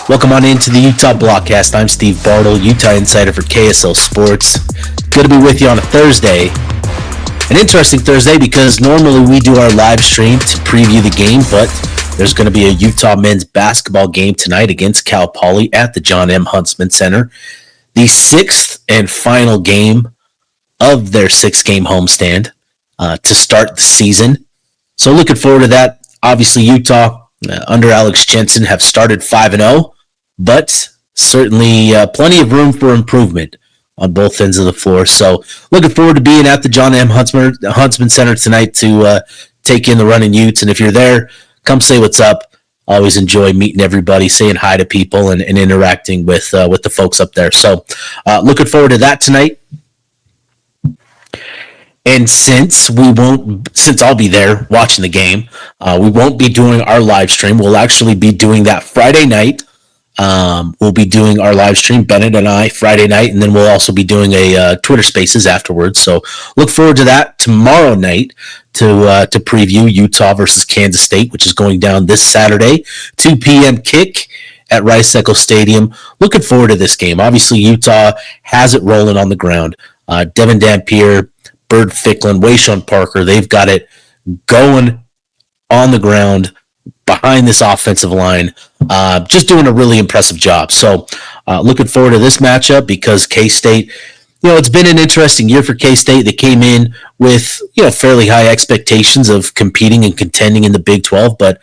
Welcome on into the Utah Blockcast. I'm Steve Bartle, Utah Insider for KSL Sports. Good to be with you on a Thursday. An interesting Thursday because normally we do our live stream to preview the game, but there's going to be a Utah men's basketball game tonight against Cal Poly at the John M. Huntsman Center. The sixth and final game of their six-game homestand to start the season. So looking forward to that. Obviously, Utah under Alex Jensen have started 5-0, but certainly plenty of room for improvement on both ends of the floor. So looking forward to being at the John M. Huntsman Center tonight to take in the running Utes. And if you're there, come say what's up. Always enjoy meeting everybody, saying hi to people, and interacting with the folks up there. So looking forward to that tonight. And since I'll be there watching the game, we won't be doing our live stream. We'll actually be doing that Friday night. We'll be doing our live stream, Bennett and I, Friday night, and then we'll also be doing a Twitter Spaces afterwards. So look forward to that tomorrow night to preview Utah versus Kansas State, which is going down this Saturday, 2 p.m. kick at Rice-Eccles Stadium. Looking forward to this game. Obviously, Utah has it rolling on the ground. Devin Dampier, Bird Ficklin, Wayshawn Parker, they've got it going on the ground behind this offensive line, just doing a really impressive job. So looking forward to this matchup because K-State, it's been an interesting year for K-State. They came in with, fairly high expectations of competing and contending in the Big 12, but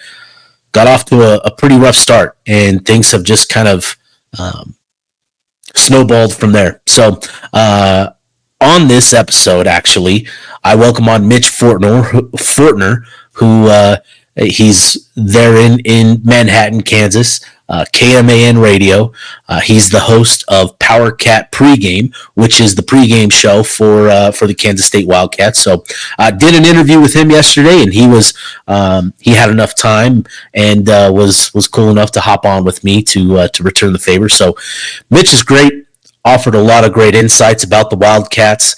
got off to a pretty rough start, and things have just kind of snowballed from there. So on this episode, actually, I welcome on Mitch Fortner, who he's there in Manhattan, Kansas, KMAN Radio. He's the host of Powercat Pregame, which is the pregame show for the Kansas State Wildcats. So I did an interview with him yesterday, and he had enough time and was cool enough to hop on with me to return the favor. So Mitch is great. Offered a lot of great insights about the Wildcats,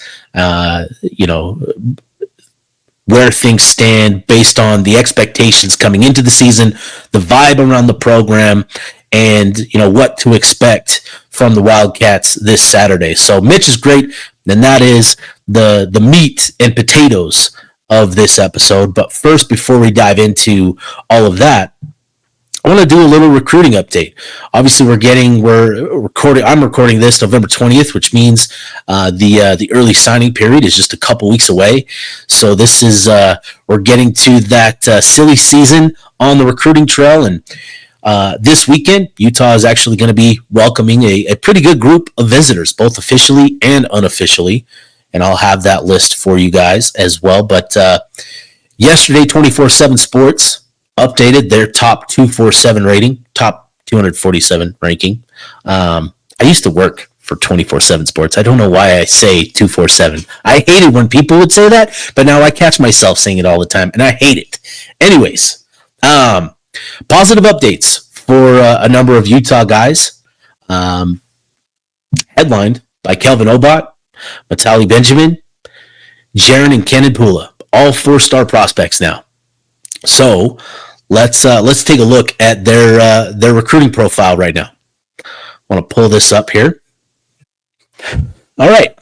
where things stand based on the expectations coming into the season, the vibe around the program, and what to expect from the Wildcats this Saturday. So Mitch is great, and that is the meat and potatoes of this episode. But first, before we dive into all of that, I want to do a little recruiting update. Obviously, I'm recording this November 20th, which means the early signing period is just a couple weeks away. So this is we're getting to that silly season on the recruiting trail, and this weekend Utah is actually going to be welcoming a pretty good group of visitors, both officially and unofficially, and I'll have that list for you guys as well. But yesterday, 24/7 Sports updated their top 247 rating, top 247 ranking. I used to work for 24/7 Sports. I don't know why I say 247. I hate it when people would say that, but now I catch myself saying it all the time, and I hate it. Anyways, positive updates for a number of Utah guys. Headlined by Kelvin Obot, Mataalii Benjamin, Jaron Kennan Pula, all 4-star prospects now. So let's take a look at their recruiting profile right now. I want to pull this up here. All right.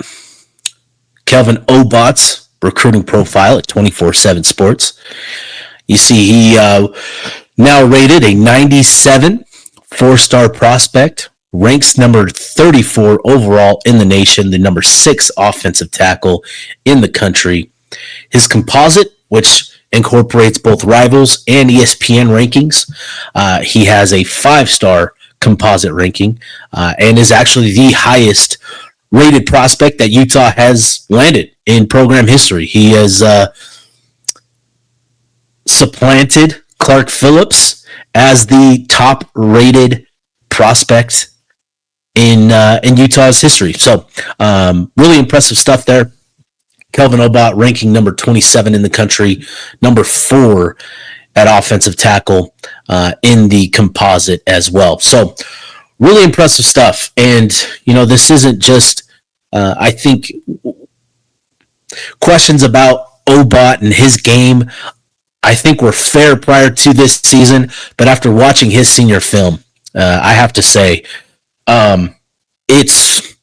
Kelvin Obot's recruiting profile at 24/7 Sports. You see he now rated a 97, 4-star prospect, ranks number 34 overall in the nation, the number 6 offensive tackle in the country. His composite, which incorporates both Rivals and ESPN rankings. He has a 5-star composite ranking and is actually the highest rated prospect that Utah has landed in program history. He has supplanted Clark Phillips as the top rated prospect in Utah's history. So really impressive stuff there. Kelvin Obot ranking number 27 in the country, number 4 at offensive tackle in the composite as well. So really impressive stuff. And, this isn't just, I think, questions about Obot and his game. I think were fair prior to this season, but after watching his senior film, I have to say, um, he's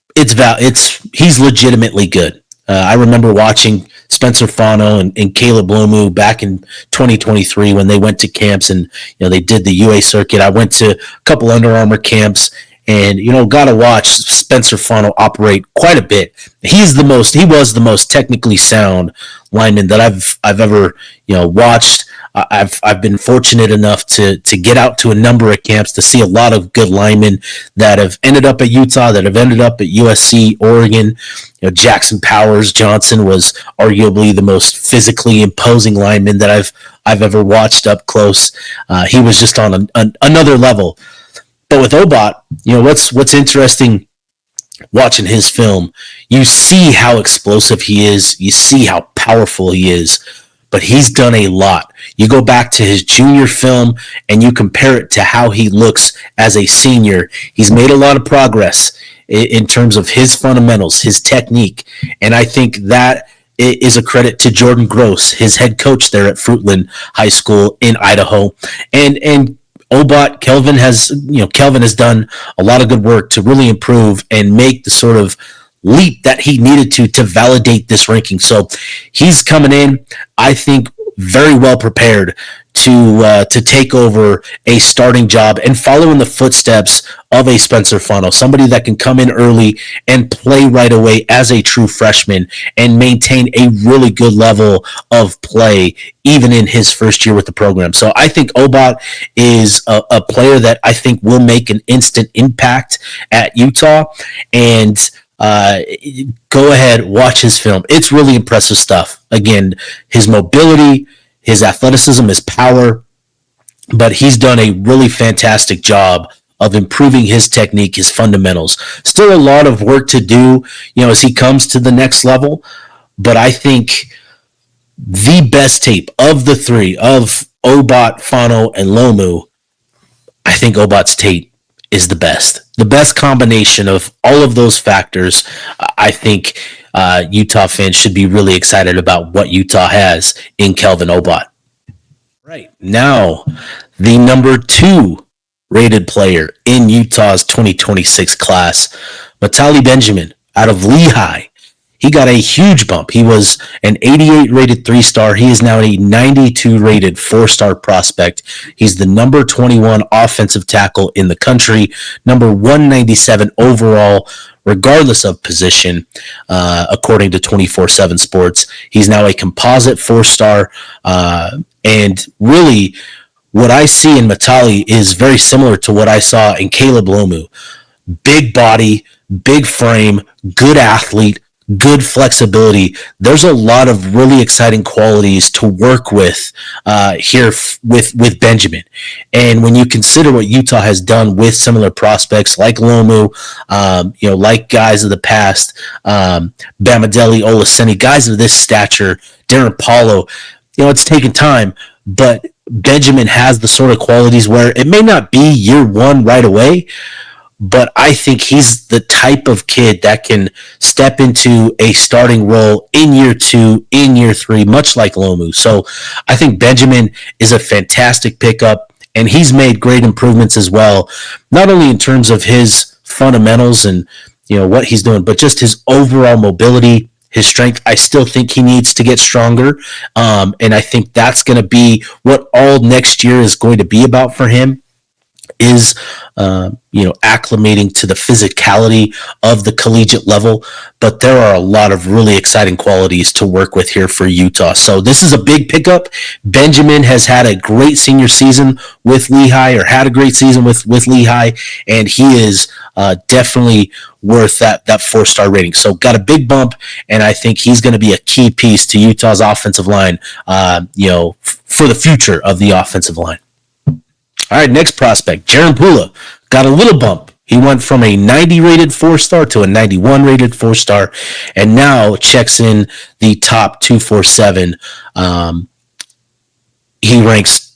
legitimately good. I remember watching Spencer Fano and Caleb Lomu back in 2023 when they went to camps and they did the UA circuit. I went to a couple Under Armour camps and got to watch Spencer Fano operate quite a bit. He was the most technically sound lineman that I've ever watched. I've been fortunate enough to get out to a number of camps to see a lot of good linemen that have ended up at Utah, that have ended up at USC, Oregon. Jackson Powers Johnson was arguably the most physically imposing lineman that I've ever watched up close. He was just on another level. But with Obot, what's interesting watching his film, you see how explosive he is, you see how powerful he is, but he's done a lot. You go back to his junior film and you compare it to how he looks as a senior. He's made a lot of progress in terms of his fundamentals, his technique, and I think that is a credit to Jordan Gross, his head coach there at Fruitland High School in Idaho, and Obot, Kelvin has done a lot of good work to really improve and make the sort of leap that he needed to validate this ranking. So he's coming in, I think, very well prepared to take over a starting job and follow in the footsteps of a Spencer Fano, somebody that can come in early and play right away as a true freshman and maintain a really good level of play even in his first year with the program. So I think Obot is a player that I think will make an instant impact at Utah, and go ahead, watch his film. It's really impressive stuff. Again, his mobility, his athleticism, his power, but he's done a really fantastic job of improving his technique, his fundamentals. Still a lot of work to do, as he comes to the next level, but I think the best tape of the three, of Obot, Fano, and Lomu, I think Obot's tape is the best combination of all of those factors. I think Utah fans should be really excited about what Utah has in Kelvin Obot. Right now, the number 2 rated player in Utah's 2026 class, Mataalii Benjamin out of Lehigh. He got a huge bump. He was an 88 rated 3-star. He is now a 92 rated 4-star prospect. He's the number 21 offensive tackle in the country, number 197 overall, regardless of position, according to 24/7 Sports. He's now a composite 4-star, and really what I see in Mataalii is very similar to what I saw in Caleb Lomu. Big body, big frame, good athlete, good flexibility. There's a lot of really exciting qualities to work with here with Benjamin. And when you consider what Utah has done with similar prospects like Lomu, like guys of the past, Bamadeli, Olaseni, guys of this stature, Darren Paulo, it's taken time, but Benjamin has the sort of qualities where it may not be year one right away, but I think he's the type of kid that can step into a starting role in year 2, in year 3, much like Lomu. So I think Benjamin is a fantastic pickup, and he's made great improvements as well, not only in terms of his fundamentals and what he's doing, but just his overall mobility, his strength. I still think he needs to get stronger, and I think that's going to be what all next year is going to be about for him, is acclimating to the physicality of the collegiate level. But there are a lot of really exciting qualities to work with here for Utah. So this is a big pickup. Benjamin has had a great senior season with Lehigh, or had a great season with Lehigh, and he is definitely worth that 4-star rating. So got a big bump, and I think he's going to be a key piece to Utah's offensive line, for the future of the offensive line. All right, next prospect, Jaron Pula, got a little bump. He went from a 90 rated 4-star to a 91 rated 4-star, and now checks in the top 247. He ranks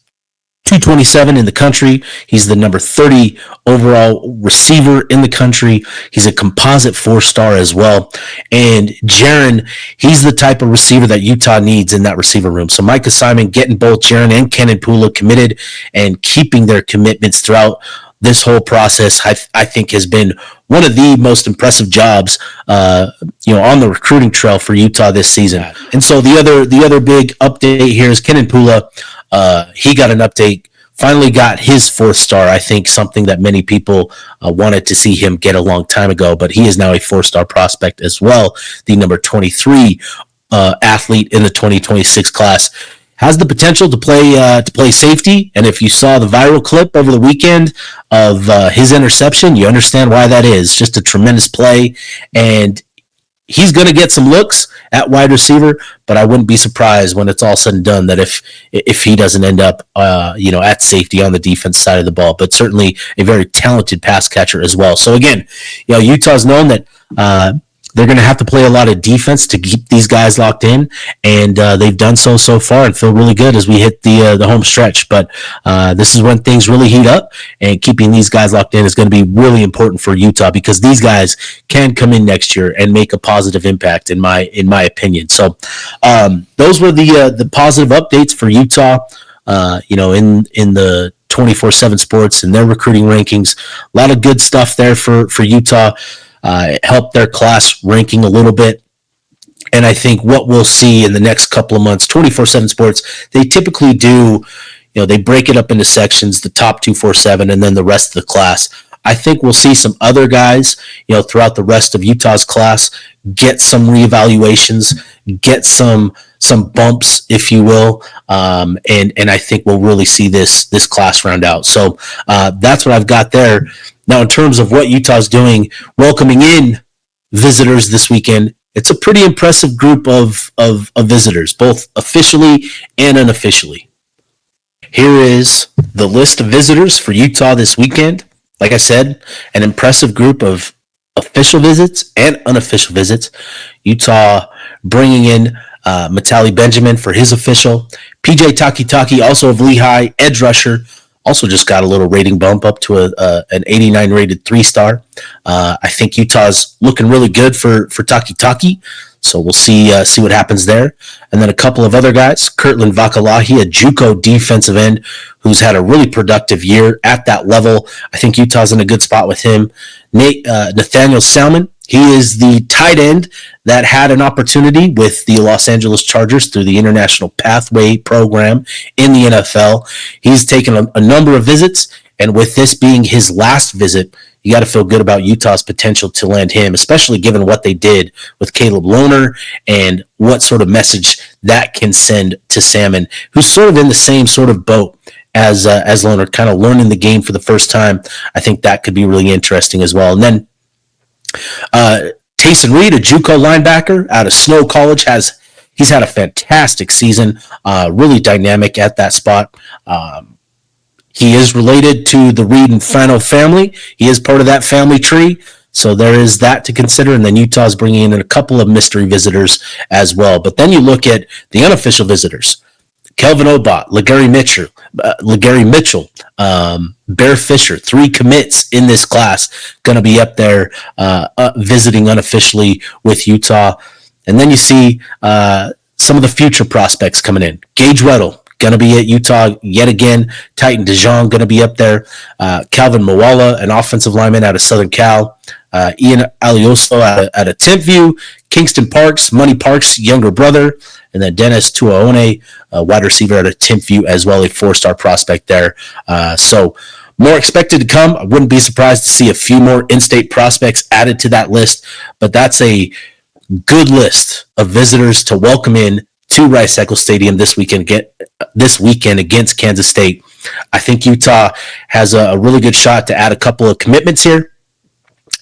227 in the country. He's the number 30 overall receiver in the country. He's a composite 4-star as well. And Jaron, he's the type of receiver that Utah needs in that receiver room. So Micah Simon getting both Jaron and Kennan Pula committed and keeping their commitments throughout this whole process, I think, has been one of the most impressive jobs, on the recruiting trail for Utah this season. And so the other big update here is Kennan Pula. He got an update. Finally got his 4th star. I think something that many people wanted to see him get a long time ago, but he is now a 4-star prospect as well. The number 23 athlete in the 2026 class. Has the potential to play safety, and if you saw the viral clip over the weekend of his interception, you understand why that is. Just a tremendous play, and he's going to get some looks at wide receiver, but I wouldn't be surprised when it's all said and done that if he doesn't end up at safety on the defense side of the ball. But certainly a very talented pass catcher as well. So again, Utah's known that they're going to have to play a lot of defense to keep these guys locked in, and they've done so far and feel really good as we hit the home stretch. But this is when things really heat up, and keeping these guys locked in is going to be really important for Utah because these guys can come in next year and make a positive impact, in my opinion. So those were the positive updates for Utah. In the 24/7 Sports and their recruiting rankings, a lot of good stuff there for Utah. It helped their class ranking a little bit. And I think what we'll see in the next couple of months, 24/7 Sports, they typically do, they break it up into sections, the top 247, and then the rest of the class. I think we'll see some other guys, throughout the rest of Utah's class get some reevaluations, get some bumps, if you will, and I think we'll really see this class round out. So that's what I've got there. Now, in terms of what Utah's doing, welcoming in visitors this weekend, it's a pretty impressive group of visitors, both officially and unofficially. Here is the list of visitors for Utah this weekend. Like I said, an impressive group of official visits and unofficial visits. Utah bringing in Mataalii Benjamin for his official. PJ Takitaki, also of Lehigh, edge rusher. Also just got a little rating bump up to an 89 rated 3-star. I think Utah's looking really good for Takitaki. So we'll see what happens there. And then a couple of other guys, Kirtland Vakalahi, a JUCO defensive end who's had a really productive year at that level. I think Utah's in a good spot with him. Nathaniel Salmon, he is the tight end that had an opportunity with the Los Angeles Chargers through the International Pathway Program in the NFL. He's taken a number of visits, and with this being his last visit, you got to feel good about Utah's potential to land him, especially given what they did with Caleb Lohner and what sort of message that can send to Salmon, who's sort of in the same sort of boat as Lohner, kind of learning the game for the first time. I think that could be really interesting as well. And then Tayson Reed, a JUCO linebacker out of Snow College, he's had a fantastic season, really dynamic at that spot. He is related to the Reed and Fano family. He is part of that family tree. So there is that to consider. And then Utah's bringing in a couple of mystery visitors as well. But then you look at the unofficial visitors. Kelvin Obot, LeGarry Mitchell, Bear Fisher, 3 commits in this class, going to be up there visiting unofficially with Utah. And then you see some of the future prospects coming in. Gage Weddle, going to be at Utah yet again. Titan DeJong going to be up there. Calvin Moala, an offensive lineman out of Southern Cal. Ian Alioso out of Timpview. Kingston Parks, Money Parks' younger brother. And then Dennis Tuaone, a wide receiver out of Timpview as well, a 4-star prospect there. So more expected to come. I wouldn't be surprised to see a few more in-state prospects added to that list. But that's a good list of visitors to welcome in to Rice-Eccles Stadium this weekend against Kansas State. I think Utah has a really good shot to add a couple of commitments here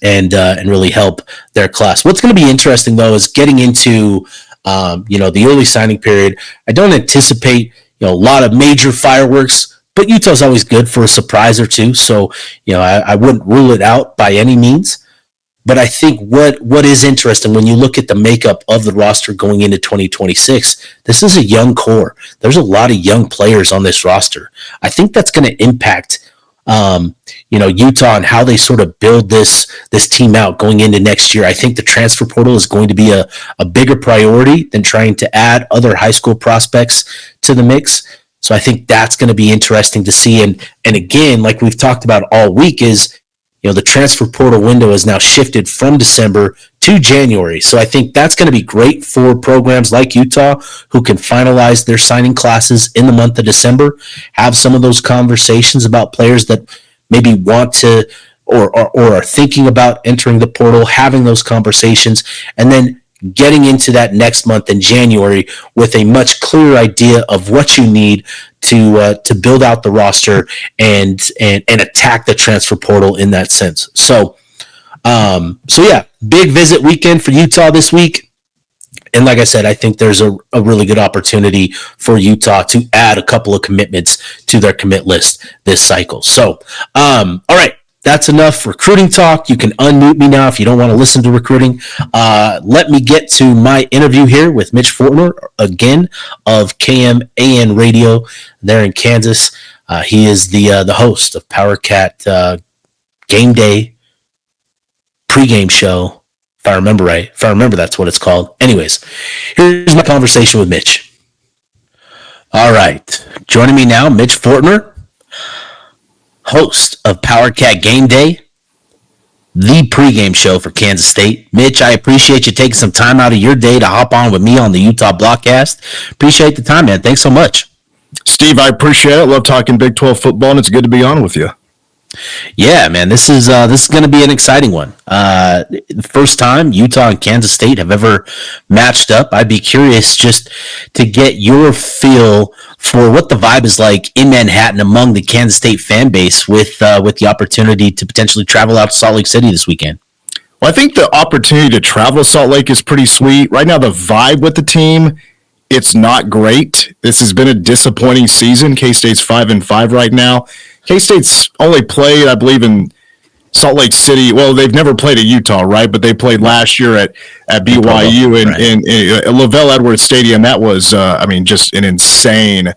and really help their class. What's going to be interesting, though, is getting into the early signing period. I don't anticipate a lot of major fireworks, but Utah's always good for a surprise or two. So I wouldn't rule it out by any means. But I think what is interesting when you look at the makeup of the roster going into 2026, this is a young core. There's a lot of young players on this roster. I think that's going to impact, Utah and how they sort of build this team out going into next year. I think the transfer portal is going to be a bigger priority than trying to add other high school prospects to the mix. So I think that's going to be interesting to see. And again, like we've talked about all week, is the transfer portal window is now shifted from December to January. So I think that's going to be great for programs like Utah who can finalize their signing classes in the month of December, have some of those conversations about players that maybe want to or are thinking about entering the portal, having those conversations, and then getting into that next month in January with a much clearer idea of what you need to build out the roster and attack the transfer portal in that sense. So yeah, big visit weekend for Utah this week. And like I said, I think there's a really good opportunity for Utah to add a couple of commitments to their commit list this cycle. So, all right. That's enough recruiting talk. You can unmute me now if you don't want to listen to recruiting. Let me get to my interview here with Mitch Fortner, again, of KMAN Radio there in Kansas. He is the host of Powercat Game Day pregame show, if I remember right. If I remember, that's what it's called. Anyways, here's my conversation with Mitch. All right. Joining me now, Mitch Fortner, host of Powercat Game Day, the pregame show for Kansas State. Mitch, I appreciate you taking some time out of your day to hop on with me on the Utah Blockcast. Appreciate the time, man. Thanks so much. Steve, I appreciate it. Love talking Big 12 football, and it's good to be on with you. Yeah, man, this is going to be an exciting one. The first time Utah and Kansas State have ever matched up. I'd be curious just to get your feel for what the vibe is like in Manhattan among the Kansas State fan base with the opportunity to potentially travel out to Salt Lake City this weekend. Well, I think the opportunity to travel to Salt Lake is pretty sweet. Right now, the vibe with the team, it's not great. This has been a disappointing season. K-State's 5-5 right now. K-State's only played, I believe, in Salt Lake City. Well, they've never played at Utah, right? But they played last year at BYU in Lavelle Edwards Stadium. That was, just an insane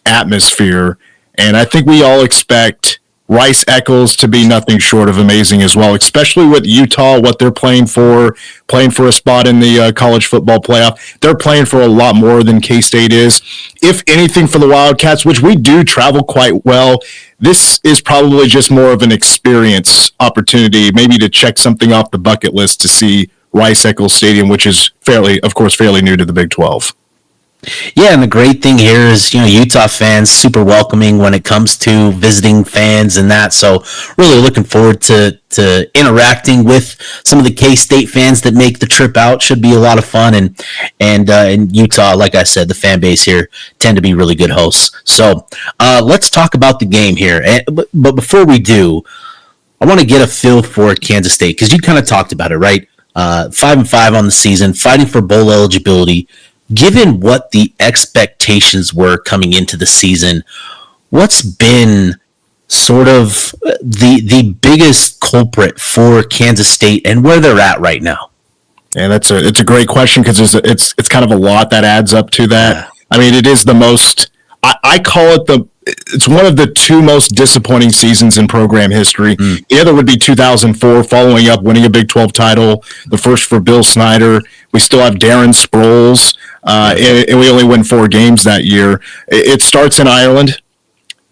atmosphere. And I think we all expect Rice Eccles to be nothing short of amazing as well, especially with Utah, what they're playing for a spot in the college football playoff. They're playing for a lot more than K-State is. If anything, for the Wildcats, which we do travel quite well, this is probably just more of an experience opportunity, maybe to check something off the bucket list to see Rice Eccles Stadium, which is fairly new to the Big 12. Yeah, and the great thing here is, Utah fans super welcoming when it comes to visiting fans and that. So really looking forward to interacting with some of the K-State fans that make the trip out. Should be a lot of fun. And in Utah, like I said, the fan base here tend to be really good hosts. So let's talk about the game here. But before we do, I want to get a feel for Kansas State, because you kind of talked about it, right? 5-5 on the season, fighting for bowl eligibility. Given what the expectations were coming into the season, what's been sort of the biggest culprit for Kansas State and where they're at right now? And it's a great question, because it's kind of a lot that adds up to that. Yeah. I mean, it is the most. I call it it's one of the two most disappointing seasons in program history. The other would be 2004, following up winning a Big 12 title, the first for Bill Snyder. We still have Darren Sproles, and we only win 4 games that year. It starts in Ireland.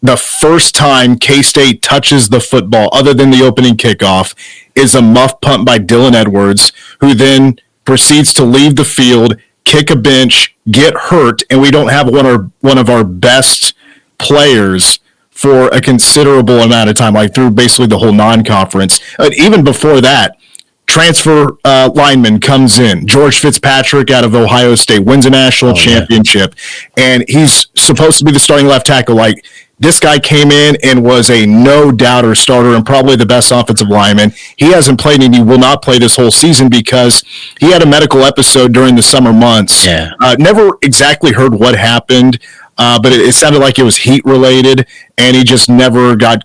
The first time K-State touches the football, other than the opening kickoff, is a muff punt by Dylan Edwards, who then proceeds to leave the field, kick a bench, get hurt, and we don't have one of our best players for a considerable amount of time, like through basically the whole non-conference. Even before that, transfer lineman comes in. George Fitzpatrick out of Ohio State wins a national championship, and he's supposed to be the starting left tackle. Like, this guy came in and was a no-doubter starter and probably the best offensive lineman. He hasn't played, and he will not play this whole season because he had a medical episode during the summer months. Yeah. Never exactly heard what happened. But it sounded like it was heat-related, and he just never got,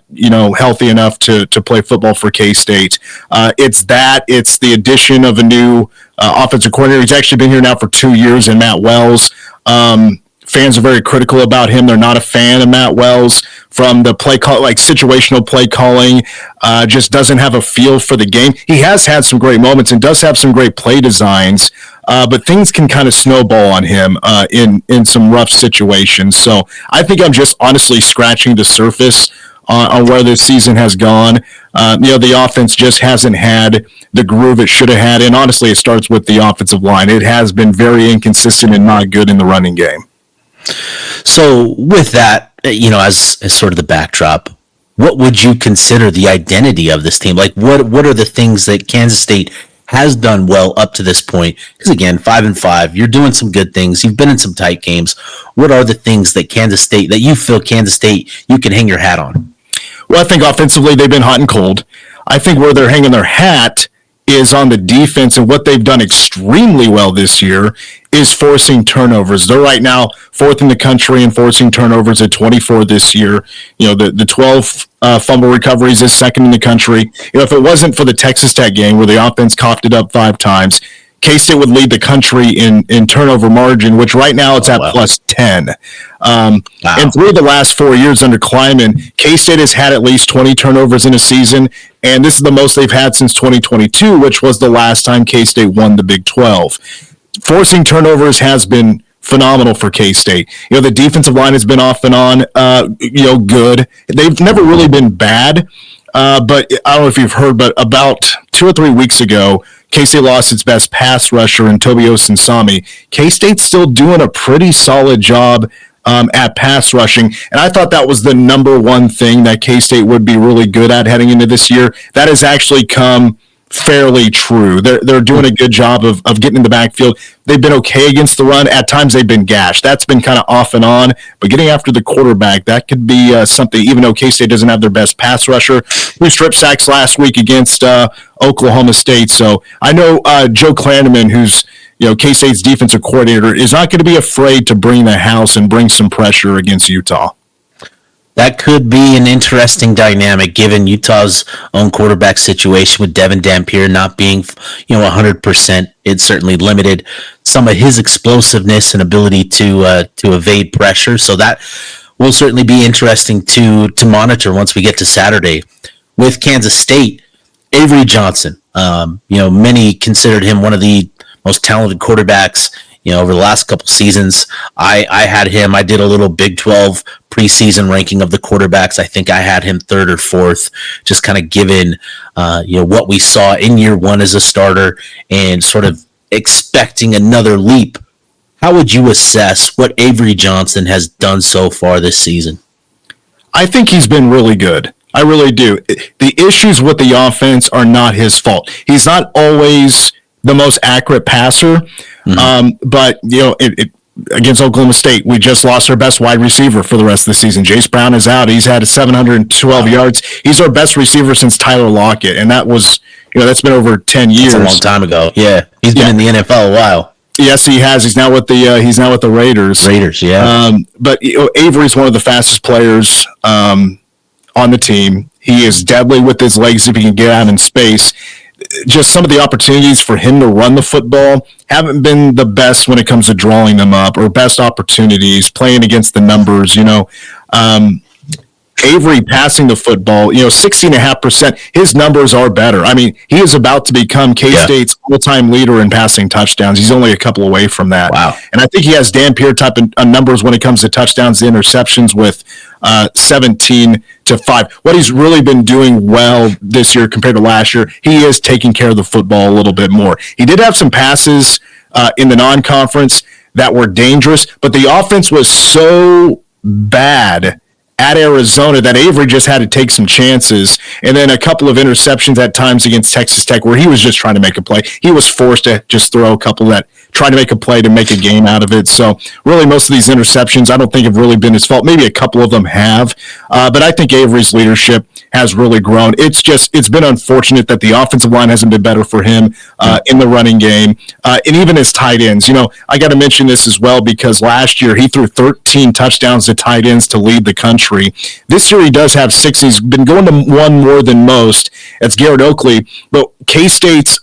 healthy enough to play football for K-State. It's the addition of a new offensive coordinator. He's actually been here now for 2 years, and Matt Wells. Fans are very critical about him. They're not a fan of Matt Wells from the play call, like situational play calling, just doesn't have a feel for the game. He has had some great moments and does have some great play designs, but things can kind of snowball on him in some rough situations. So I think I'm just honestly scratching the surface on where this season has gone. The offense just hasn't had the groove it should have had, and honestly, it starts with the offensive line. It has been very inconsistent and not good in the running game. So with that, as sort of the backdrop, what would you consider the identity of this team? Like, what are the things that Kansas State has done well up to this point? Because again, 5-5, you're doing some good things. You've been in some tight games. What are the things that you feel Kansas State you can hang your hat on? Well, I think offensively they've been hot and cold. I think where they're hanging their hat is on the defense, and what they've done extremely well this year is forcing turnovers. They're right now fourth in the country in forcing turnovers at 24 this year. The 12 fumble recoveries is second in the country. If it wasn't for the Texas Tech game where the offense coughed it up 5 times, K-State would lead the country in turnover margin, which right now it's at plus 10. And through the last 4 years under Kleiman, K-State has had at least 20 turnovers in a season, and this is the most they've had since 2022, which was the last time K-State won the Big 12. Forcing turnovers has been phenomenal for K-State. The defensive line has been off and on, good. They've never really been bad, but I don't know if you've heard, but about 2 or 3 weeks ago, K-State lost its best pass rusher in Tobio Sinsami. K-State's still doing a pretty solid job at pass rushing, and I thought that was the number one thing that K-State would be really good at heading into this year. That has actually come fairly true. They're doing a good job of getting in the backfield. They've been okay against the run. At times they've been gashed. That's been kind of off and on, but getting after the quarterback, that could be something, even though K-State doesn't have their best pass rusher. 2 strip sacks last week against Oklahoma State. So I know Joe Klanderman, who's K-State's defensive coordinator, is not going to be afraid to bring the house and bring some pressure against Utah. That could be an interesting dynamic given Utah's own quarterback situation with Devin Dampier not being, 100%. It certainly limited some of his explosiveness and ability to evade pressure. So that will certainly be interesting to monitor once we get to Saturday. With Kansas State, Avery Johnson, many considered him one of the most talented quarterbacks over the last couple seasons. I had him. I did a little Big 12 preseason ranking of the quarterbacks. I think I had him 3rd or 4th, just kind of given, what we saw in year 1 as a starter and sort of expecting another leap. How would you assess what Avery Johnson has done so far this season? I think he's been really good. I really do. The issues with the offense are not his fault. He's not always the most accurate passer. But, against Oklahoma State, we just lost our best wide receiver for the rest of the season. Jace Brown is out. He's had 712 yards. He's our best receiver since Tyler Lockett, and that was, that's been over 10 years. That's a long time ago. Yeah, he's been in the NFL a while. Yes, he has. He's now with the Raiders. Raiders, yeah. But Avery's one of the fastest players on the team. He is deadly with his legs if he can get out in space. Just some of the opportunities for him to run the football haven't been the best when it comes to drawing them up or best opportunities, playing against the numbers, Avery passing the football, 60.5%, his numbers are better. I mean, he is about to become K-State's all-time leader in passing touchdowns. He's only a couple away from that. Wow. And I think he has Dampier type of numbers when it comes to touchdowns and interceptions with 17-5. What he's really been doing well this year compared to last year, he is taking care of the football a little bit more. He did have some passes in the non-conference that were dangerous, but the offense was so bad at Arizona that Avery just had to take some chances, and then a couple of interceptions at times against Texas Tech where he was just trying to make a play. He was forced to just throw a couple that tried to make a play to make a game out of it. So really most of these interceptions I don't think have really been his fault. Maybe a couple of them have, but I think Avery's leadership has really grown. It's been unfortunate that the offensive line hasn't been better for him in the running game, and even his tight ends. I got to mention this as well because last year he threw 13 touchdowns to tight ends to lead the country. This year he does have 6. He's been going to one more than most. That's Garrett Oakley. But K-State's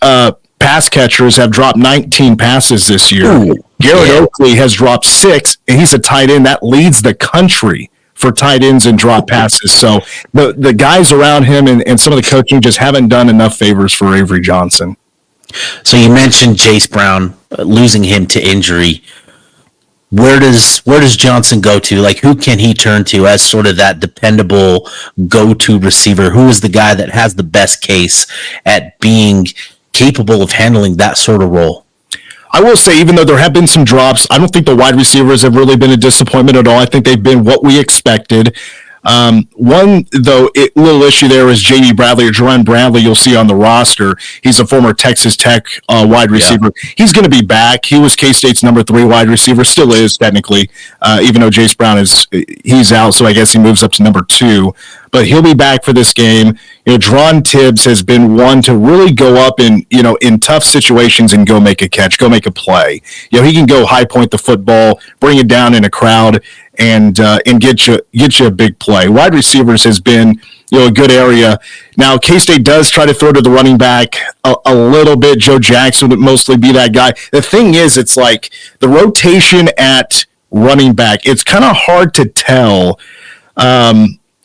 pass catchers have dropped 19 passes this year. Garrett Oakley has dropped 6, and he's a tight end that leads the country for tight ends and drop passes. So the guys around him and some of the coaching just haven't done enough favors for Avery Johnson. So you mentioned Jace Brown, losing him to injury. Where does Johnson go to? Like, who can he turn to as sort of that dependable go-to receiver? Who is the guy that has the best case at being capable of handling that sort of role? I will say, even though there have been some drops, I don't think the wide receivers have really been a disappointment at all. I think they've been what we expected. One, though, little issue there is J.D. Bradley or Jaron Bradley, you'll see on the roster. He's a former Texas Tech wide receiver. Yeah. He's going to be back. He was K-State's number 3 wide receiver, still is technically, even though Jace Brown he's out, so I guess he moves up to number 2. But he'll be back for this game. Dron Tibbs has been one to really go up in tough situations and go make a catch, go make a play. He can go high point the football, bring it down in a crowd, and get you a big play. Wide receivers has been a good area. Now K-State does try to throw to the running back a little bit. Joe Jackson would mostly be that guy. The thing is, it's like the rotation at running back. It's kind of hard to tell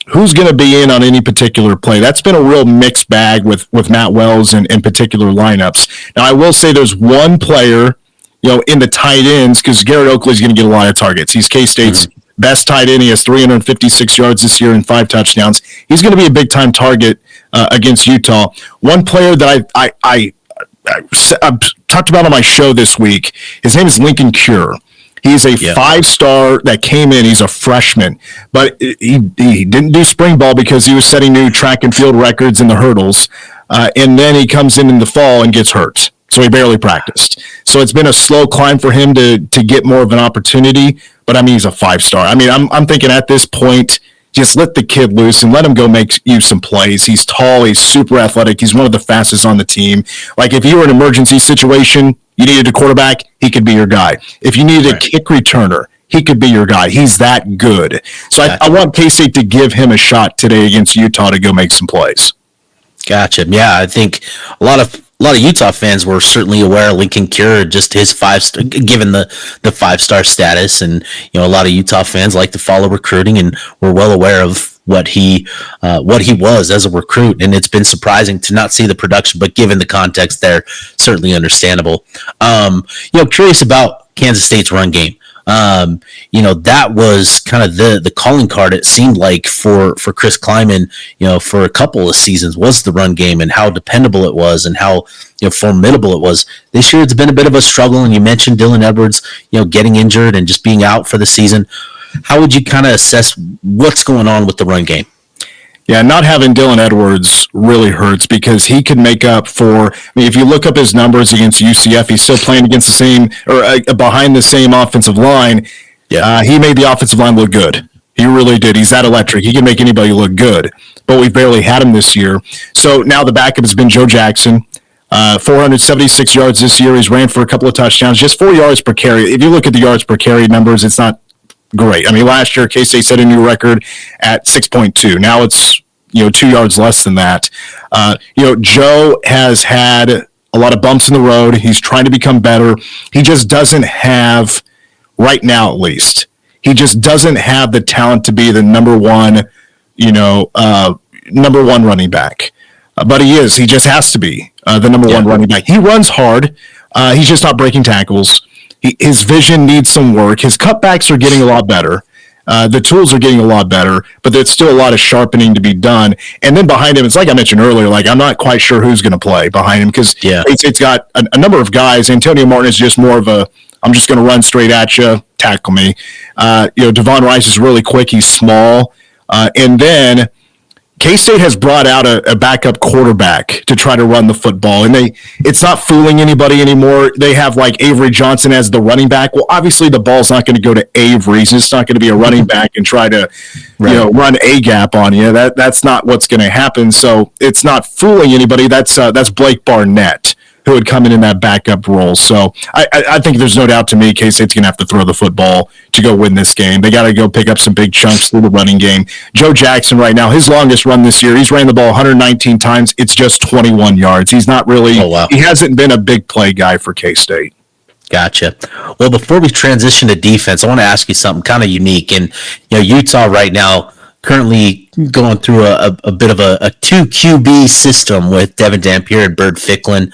who's going to be in on any particular play. That's been a real mixed bag with Matt Wells in particular lineups. Now I will say there's one player, in the tight ends, because Garrett Oakley's going to get a lot of targets. He's K-State's best tight end. He has 356 yards this year and 5 touchdowns. He's going to be a big-time target against Utah. One player that I talked about on my show this week, his name is Lincoln Cure. He's a 5-star that came in. He's a freshman, but he didn't do spring ball because he was setting new track and field records in the hurdles, and then he comes in the fall and gets hurt. So he barely practiced. So it's been a slow climb for him to get more of an opportunity. But I mean, he's a 5-star. I mean, I'm thinking at this point, just let the kid loose and let him go make you some plays. He's tall. He's super athletic. He's one of the fastest on the team. Like if you were in an emergency situation, you needed a quarterback, he could be your guy. If you needed a kick returner, he could be your guy. He's that good. So I want K-State to give him a shot today against Utah to go make some plays. Gotcha. Yeah, I think a lot of Utah fans were certainly aware of Lincoln Cure, just his 5-star, given the 5-star status, and a lot of Utah fans like to follow recruiting and were well aware of what he was as a recruit, and it's been surprising to not see the production, but given the context there, certainly understandable. Curious about Kansas State's run game. That was kind of the calling card, it seemed like, for Chris Kleiman, for a couple of seasons, was the run game and how dependable it was and how formidable it was. This year it's been a bit of a struggle, and you mentioned Dylan Edwards, getting injured and just being out for the season. How would you kind of assess what's going on with the run game? Yeah, not having Dylan Edwards really hurts because he could make up for. I mean, if you look up his numbers against UCF, he's still playing against the same or behind the same offensive line. Yeah, he made the offensive line look good. He really did. He's that electric. He can make anybody look good. But we've barely had him this year. So now the backup has been Joe Jackson. 476 yards this year. He's ran for a couple of touchdowns, just 4 yards per carry. If you look at the yards per carry numbers, it's not great. I mean, last year K-State set a new record at 6.2. Now it's 2 yards less than that. Joe has had a lot of bumps in the road. He's trying to become better. He just doesn't have, right now at least, he just doesn't have the talent to be the number one running back. But he is. He just has to be the number one running back. He runs hard. He's just not breaking tackles. His vision needs some work. His cutbacks are getting a lot better. The tools are getting a lot better, but there's still a lot of sharpening to be done. And then behind him, it's like I mentioned earlier, like I'm not quite sure who's going to play behind him because it's got a number of guys. Antonio Martin is just more of a, I'm just going to run straight at you, tackle me. Devon Rice is really quick. He's small. And then K-State has brought out a backup quarterback to try to run the football, and it's not fooling anybody anymore. They have like Avery Johnson as the running back. Well, obviously the ball's not going to go to Avery. It's just not going to be a running back and try to run a gap on you. That's not what's going to happen. So it's not fooling anybody. That's Blake Barnett, who would come in that backup role. So I think there's no doubt to me K-State's going to have to throw the football to go win this game. They got to go pick up some big chunks through the running game. Joe Jackson right now, his longest run this year, he's ran the ball 119 times. It's just 21 yards. He's not really, he hasn't been a big play guy for K-State. Gotcha. Well, before we transition to defense, I want to ask you something kind of unique. And Utah right now currently going through a bit of a 2 QB system with Devin Dampier and Bird Ficklin.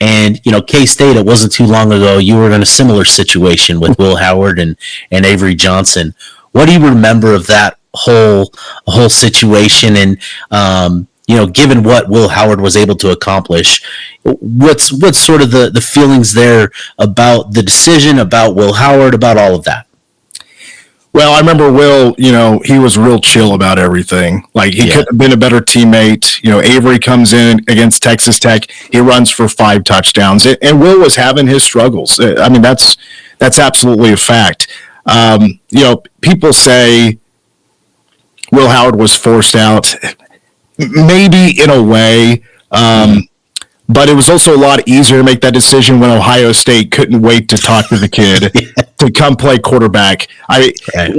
And K-State, it wasn't too long ago, you were in a similar situation with Will Howard and Avery Johnson. What do you remember of that whole situation? And given what Will Howard was able to accomplish, what's sort of the feelings there about the decision, about Will Howard, about all of that? Well, I remember Will, he was real chill about everything. Like, he couldn't have been a better teammate. Avery comes in against Texas Tech. He runs for 5 touchdowns. And Will was having his struggles. I mean, that's absolutely a fact. People say Will Howard was forced out. Maybe in a way. But it was also a lot easier to make that decision when Ohio State couldn't wait to talk to the kid to come play quarterback.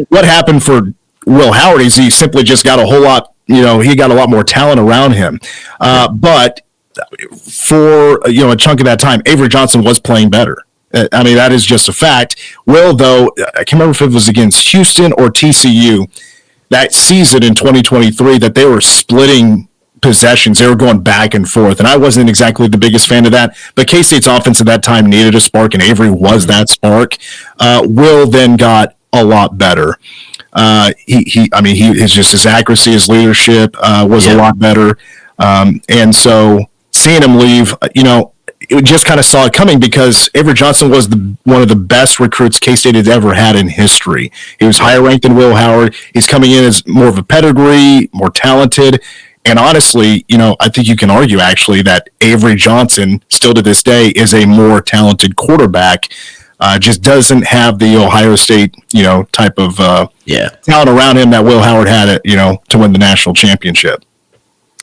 What happened for Will Howard is he simply just got a whole lot, he got a lot more talent around him. But for, a chunk of that time, Avery Johnson was playing better. I mean, that is just a fact. Will, though, I can't remember if it was against Houston or TCU, that season in 2023 that they were splitting possessions. They were going back and forth, and I wasn't exactly the biggest fan of that, but K-State's offense at that time needed a spark, and Avery was that spark. Will then got a lot better. His accuracy, his leadership was a lot better. And so seeing him leave, it just kind of saw it coming because Avery Johnson was one of the best recruits K-State had ever had in history. He was higher ranked than Will Howard. He's coming in as more of a pedigree, more talented. And honestly, I think you can argue actually that Avery Johnson, still to this day, is a more talented quarterback. Just doesn't have the Ohio State, type of talent around him that Will Howard had, to win the national championship.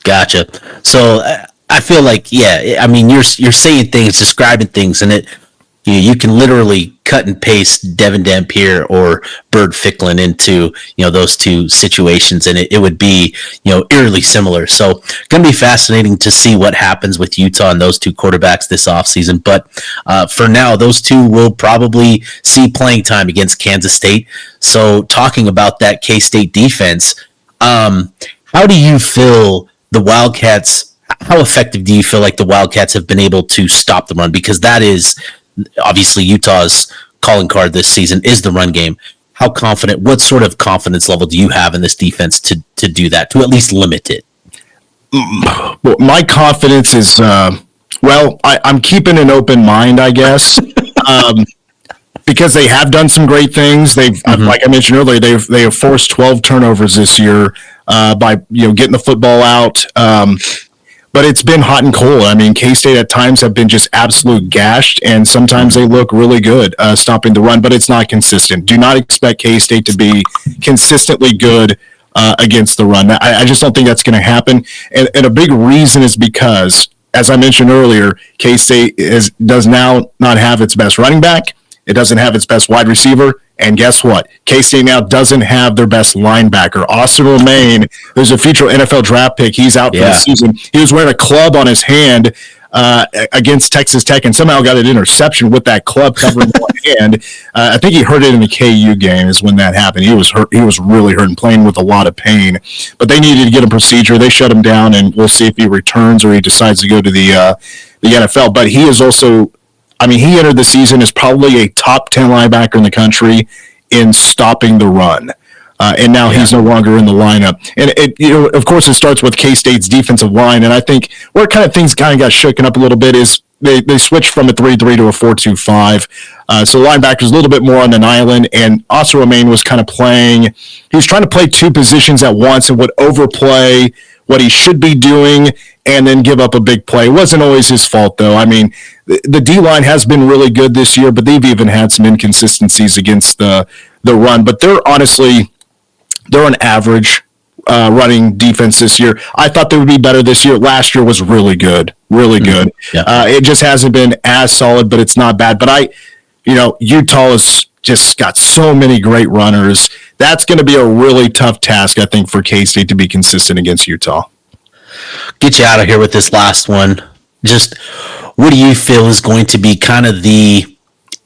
Gotcha. So I feel like, you're saying things, describing things, and you can literally cut and paste Devin Dampier or Bird Ficklin into, those two situations, and it would be, eerily similar. So going to be fascinating to see what happens with Utah and those two quarterbacks this offseason. But for now, those two will probably see playing time against Kansas State. So talking about that K-State defense, how do you feel the Wildcats, how effective do you feel like the Wildcats have been able to stop the run? Because that is obviously Utah's calling card this season is the run game. How confident, what sort of confidence level do you have in this defense to do that, to at least limit it? Well, my confidence is, I'm keeping an open mind, I guess, because they have done some great things. They've, like I mentioned earlier, they have forced 12 turnovers this year by getting the football out. But it's been hot and cold. I mean, K-State at times have been just absolute gashed, and sometimes they look really good stopping the run, but it's not consistent. Do not expect K-State to be consistently good against the run. I just don't think that's going to happen. And a big reason is because, as I mentioned earlier, K-State does now not have its best running back. It doesn't have its best wide receiver. And guess what? K-State now doesn't have their best linebacker. Austin Romaine, who's a future NFL draft pick, he's out for the season. He was wearing a club on his hand against Texas Tech and somehow got an interception with that club covering one hand. I think he hurt it in the KU game is when that happened. He was hurt. He was really hurt and playing with a lot of pain. But they needed to get a procedure. They shut him down, and we'll see if he returns or he decides to go to the NFL. But he is also – he entered the season as probably a top 10 linebacker in the country in stopping the run. And now he's no longer in the lineup. And of course, it starts with K-State's defensive line. And I think where things got shaken up a little bit is they switched from a 3-3 to a 4-2-5. So the linebacker's a little bit more on an island. And Austin Romaine was kind of playing. He was trying to play two positions at once and would overplay what he should be doing and then give up a big play. It wasn't always his fault, though. The D-line has been really good this year, but they've even had some inconsistencies against the run. But they're an average running defense this year. I thought they would be better this year. Last year was really good, really good. Yeah. It just hasn't been as solid, but it's not bad. But Utah has just got so many great runners. That's going to be a really tough task, I think, for K-State to be consistent against Utah. Get you out of here with this last one. Just what do you feel is going to be kind of the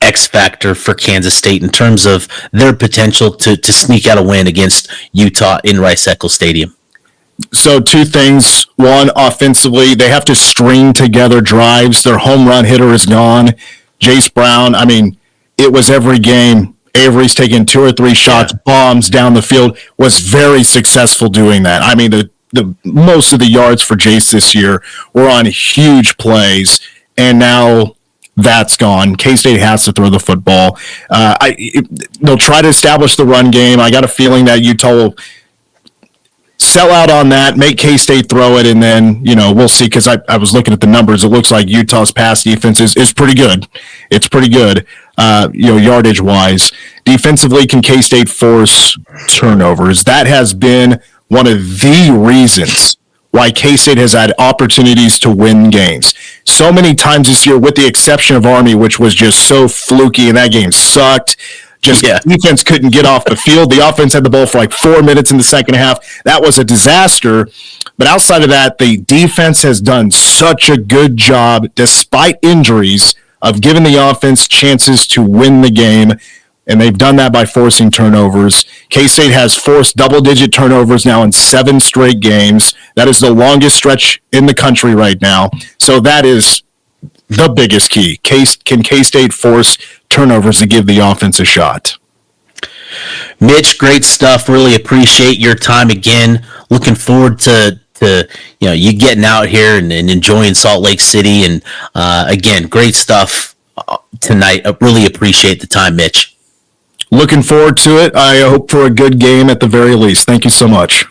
X factor for Kansas State in terms of their potential to sneak out a win against Utah in Rice-Eccles Stadium? So two things. One, offensively, they have to string together drives. Their home run hitter is gone. Jace Brown, I mean, it was every game. Avery's taking 2 or 3 shots, bombs down the field, was very successful doing that. I mean, the most of the yards for Jace this year were on huge plays, and now that's gone. K-State has to throw the football. They'll try to establish the run game. I got a feeling that Utah will sell out on that, make K-State throw it, and then, we'll see, because I was looking at the numbers. It looks like Utah's pass defense is pretty good. It's pretty good, yardage-wise. Defensively, can K-State force turnovers? That has been one of the reasons why K-State has had opportunities to win games. So many times this year, with the exception of Army, which was just so fluky, and that game sucked. Defense couldn't get off the field. The offense had the ball for like 4 minutes in the second half. That was a disaster. But outside of that, the defense has done such a good job, despite injuries, of giving the offense chances to win the game. And they've done that by forcing turnovers. K-State has forced double-digit turnovers now in 7 straight games. That is the longest stretch in the country right now. So that is the biggest key. Can K-State force turnovers to give the offense a shot? Mitch, great stuff. Really appreciate your time again. Looking forward to you getting out here and enjoying Salt Lake City. And again, great stuff tonight. I really appreciate the time, Mitch. Looking forward to it. I hope for a good game at the very least. Thank you so much.